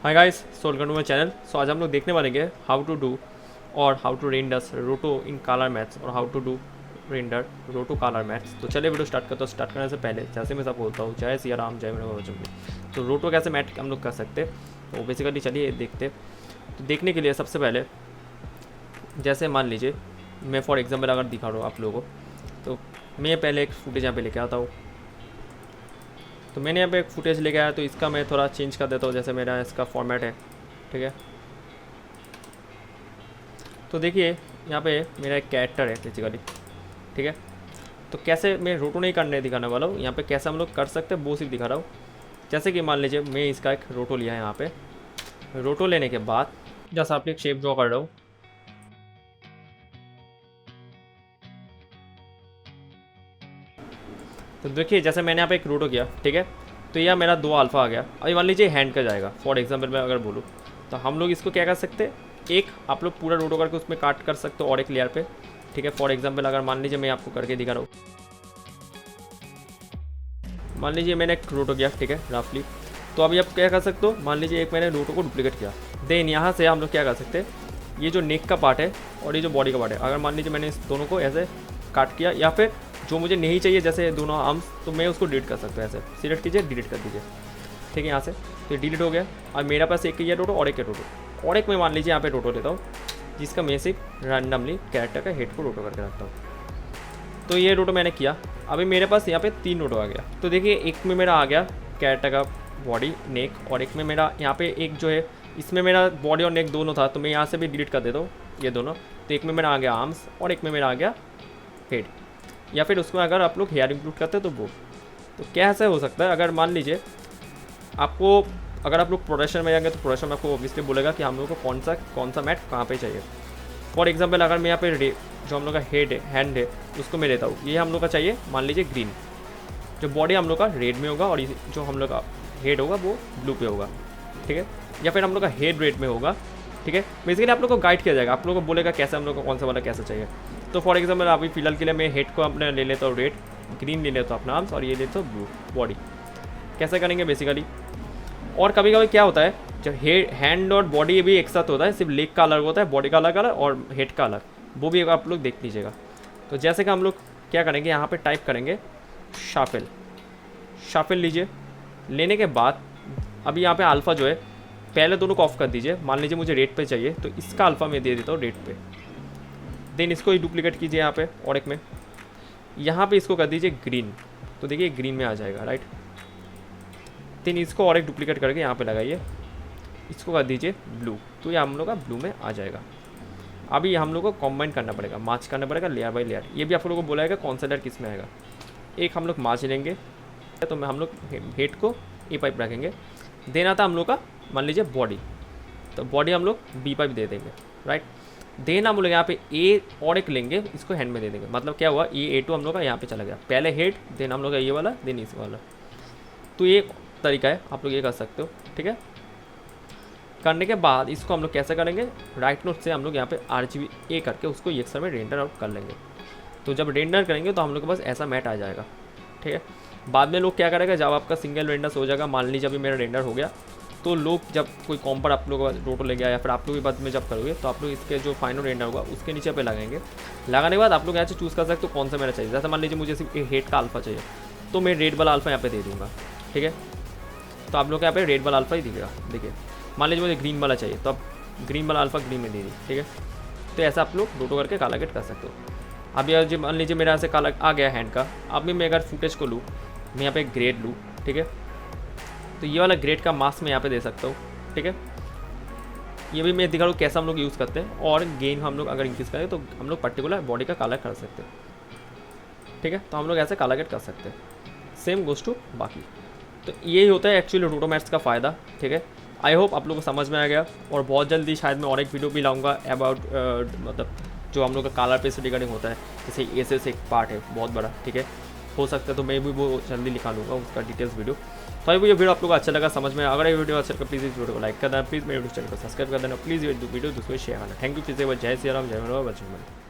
Hi guys, so welcome to my channel. So आज हम लोग देखने वालेंगे हाउ टू डू और how to render roto in colour maths और how to do render roto colour maths. तो चलिए वीडियो स्टार्ट करते हो। स्टार्ट करने से पहले जैसे मैं सब बोलता हूँ, जय सिया राम जय मेरे बच्चों की। तो रोटो कैसे मैथ हम लोग कर सकते, तो बेसिकली चलिए देखते। तो देखने के लिए सबसे पहले जैसे मान लीजिए मैं फॉर एग्जाम्पल अगर दिखा रहा हूँ आप लोगों को, तो मैं पहले एक फुटेज यहाँ पे लेके आता हूँ। तो मैंने यहाँ पे एक फुटेज लेके आया, तो इसका मैं थोड़ा चेंज कर देता हूँ। जैसे मेरा इसका फॉर्मेट है, ठीक है। तो देखिए यहाँ पे मेरा एक कैरेक्टर है बेसिकली, ठीक है। तो कैसे मैं रोटो नहीं करने दिखाने वाला हूँ यहाँ पे, कैसे हम लोग कर सकते हैं वो सिर्फ दिखा रहा हूँ। जैसे कि मान लीजिए मैं इसका एक रोटो लिया है। यहाँ पे रोटो लेने के बाद जैसे आप एक शेप ड्रॉ कर रहा हूँ। तो देखिए जैसे मैंने यहाँ पे एक रोटो किया, ठीक है। तो यह मेरा 2 अल्फ़ा आ गया। अभी मान लीजिए हैंड का जाएगा फॉर एग्जांपल मैं अगर बोलूँ, तो हम लोग इसको क्या कर सकते हैं, एक आप लोग पूरा रोटो करके उसमें काट कर सकते हो और एक लेयर पे, ठीक है। फॉर एग्जांपल अगर मान लीजिए मैं आपको करके दिखा रहा हूँ, मान लीजिए मैंने एक रोटो किया, ठीक है, रफली। तो अभी आप क्या कर सकते हो, मान लीजिए एक मैंने रोटो को डुप्लीकेट किया। देन यहाँ से हम लोग क्या कर सकते हैं, ये जो नेक का पार्ट है और ये जो बॉडी का पार्ट है, अगर मान लीजिए मैंने इस दोनों को ऐसे काट किया, या फिर जो मुझे नहीं चाहिए जैसे दोनों आर्म्स, तो मैं उसको डिलीट कर सकता हूँ। ऐसे सिलेक्ट कीजिए, डिलीट कर दीजिए, ठीक है। यहाँ से तो डिलीट हो गया। अब मेरे पास एक ये रोटो और एक रोटो, और एक मैं मान लीजिए यहाँ पे रोटो लेता हूँ, जिसका मैं सिर्फ रैंडमली कैरेक्टर का हेड को रोटो करके रखता हूँ। तो ये रोटो मैंने किया। अभी मेरे पास यहाँ पे 3 रोटो आ गया। तो देखिए एक में मेरा आ गया कैरेक्टर का बॉडी नेक, और एक में मेरा यहाँ पे एक जो है इसमें मेरा बॉडी और नेक दोनों था, तो मैं यहाँ से भी डिलीट कर देता हूँ ये दोनों। तो एक में मेरा आ गया आर्म्स और एक में मेरा आ गया हेड, या फिर उसमें अगर आप लोग हेयर इंक्लूड करते हैं तो वो। तो क्या ऐसा हो सकता है, अगर मान लीजिए आपको, अगर आप लोग प्रोडक्शन में जाएंगे तो प्रोडक्शन में आपको ऑब्वियसली बोलेगा कि हम लोग को कौन सा मैट कहाँ पे चाहिए। फॉर एग्जांपल अगर मैं यहाँ पे जो हम लोग का हेड है, हैंड है, उसको मैं लेता हूँ, ये हम लोग का चाहिए मान लीजिए ग्रीन। जो बॉडी हम लोग का रेड में होगा और जो हम लोग का हेड होगा वो ब्लू पे होगा, ठीक है। या फिर हम लोग का हेड रेड में होगा, ठीक है। बेसिकली आप लोग को गाइड किया जाएगा, आप लोग को बोलेगा कैसे हम लोग को कौन सा वाला कैसा चाहिए। तो फॉर एग्जांपल अभी फिलहाल के लिए मैं हेड को अपने ले लेता हूँ रेड, ग्रीन ले लेता हूँ अपना आर्म्स, और ये लेता हूँ ब्लू बॉडी। कैसे करेंगे बेसिकली। और कभी कभी क्या होता है, जब हैंड और बॉडी भी एक साथ होता है, सिर्फ लेग का अलग होता है, बॉडी का अलग अलग और हेड का अलग, वो भी आप लोग देख लीजिएगा। तो जैसे कि हम लोग क्या करेंगे, यहाँ पे टाइप करेंगे शाफल। शाफल लीजिए, लेने के बाद अभी यहाँ पे अल्फ़ा जो है, पहले दोनों को ऑफ कर दीजिए। मान लीजिए मुझे रेड पे चाहिए, तो इसका अल्फ़ा मैं दे देता हूँ रेड पे। देन इसको ही डुप्लीकेट कीजिए यहाँ पे, और एक में यहाँ पे इसको कर दीजिए ग्रीन, तो देखिए ग्रीन में आ जाएगा, राइट। देन इसको और एक डुप्लीकेट करके यहाँ पे लगाइए, इसको कर दीजिए ब्लू, तो ये हम लोग का ब्लू में आ जाएगा। अभी हम लोग को कॉम्बाइन करना पड़ेगा, मार्च करना पड़ेगा लेयर बाई लेयर। ये भी आप लोगों को बोलाएगा कौन सा लेयर किस में आएगा। एक हम लोग मार्च लेंगे, तो हम लोग हेड को ए पाइप रखेंगे। देन आता हम लोग का मान लीजिए बॉडी, तो बॉडी हम लोग बी पाइप दे देंगे, राइट। देन हम लोग यहाँ पे ए और एक लेंगे, इसको हैंड में दे देंगे। मतलब क्या हुआ, ये A2 हम लोग का यहाँ पे चला गया, पहले हेड, देन हम लोग का ये वाला, देन इस वाला। तो ये तरीका है, आप लोग ये कर सकते हो, ठीक है। करने के बाद इसको हम लोग कैसे करेंगे, राइट नोट से हम लोग यहाँ पे RGB करके उसको EXR में रेंडर आउट कर लेंगे। तो जब रेंडर करेंगे तो हम लोग के पास ऐसा मैट आ जाएगा, ठीक है। बाद में लोग क्या करेंगे, जब आपका सिंगल रेंडर हो जाएगा, मान लीजिए अभी मेरा रेंडर हो गया, तो लोग जब कोई कॉम्पर आप लोग रोटो ले गया, या फिर आप लोग भी बाद में जब करोगे, तो आप लोग इसके जो फाइनल रेंडर होगा उसके नीचे पे लगाएंगे। लगाने के बाद आप लोग यहाँ से चूज़ कर सकते हो कौन सा मेरा चाहिए। जैसे मान लीजिए मुझे सिर्फ हेड का अल्फ़ा चाहिए, तो मैं रेड वाला अल्फ़ा यहाँ पे दे दूँगा, ठीक है। तो आप लोग यहाँ पे रेड वाला अल्फ़ा ही दिखेगा। देखिए मान लीजिए मुझे ग्रीन वाला चाहिए, तो आप ग्रीन वाला अल्फ़ा ग्रीन में दे दी, ठीक है। तो ऐसा आप लोग रोटो करके काला गेट कर सकते हो। अभी मान लीजिए मेरा ऐसे काला आ गया हैंड का। अभी मैं अगर फुटेज को लूँ, मैं यहाँ पे ग्रेड लूँ, ठीक है। तो ये वाला ग्रेड का मास्क मैं यहाँ पे दे सकता हूँ, ठीक है। ये भी मैं दिखा रहा हूँ कैसा हम लोग यूज़ करते हैं। और गेन हम लोग अगर इंक्रीज़ करें तो हम लोग पर्टिकुलर बॉडी का काला कर सकते हैं, ठीक है। तो हम लोग ऐसे काला गेट कर सकते हैं। सेम गोज़ टू बाकी। तो यही होता है एक्चुअली रोटो मैथ्स का फ़ायदा, ठीक है। आई होप आप लोगों को समझ में आ गया। और बहुत जल्दी शायद मैं और एक वीडियो भी लाऊंगा अबाउट मतलब जो हम लोग का कलर पेस्ट रिगार्डिंग होता है, जैसे एसएस एक पार्ट है बहुत बड़ा, ठीक है। हो सकता है तो मैं भी वो जल्दी निकालूंगा उसका डिटेल्स वीडियो। तो ये वीडियो आप लोग को अच्छा लगा, समझ में। अगर ये वीडियो अच्छा लगा प्लीज़ इस वीडियो को लाइक कर देना, प्लीज़ मेरे यूट्यूब चैनल को सब्सक्राइब कर देना, प्लीज़ ये वीडियो दूसरे शेयर करना। Thank you. फिर से जय श्री राम जय मेरा बच्चन।